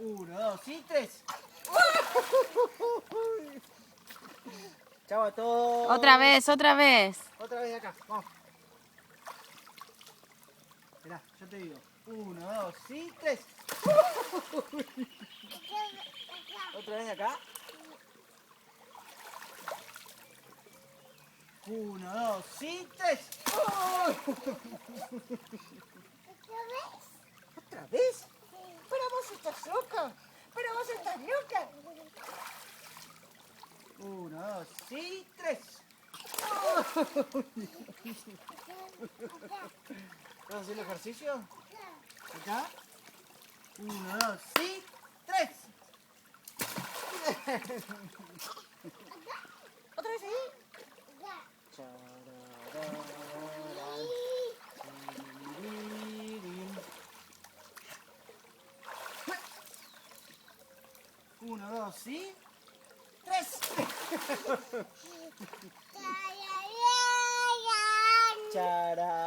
1, 2 y 3. Chao a todos. Otra vez, otra vez. Otra vez acá, vamos. Mirá, yo te digo. 1, 2 y 3. Otra vez acá. 1, 2 y 3. ¿Otra vez? Pero vos estás loca. Pero vos estás loca. 1, 2 y 3. ¿Vas a hacer el ejercicio? Acá. 1, 2 y 3. ¿Otra vez ahí? Uno, dos y 3. Chararán.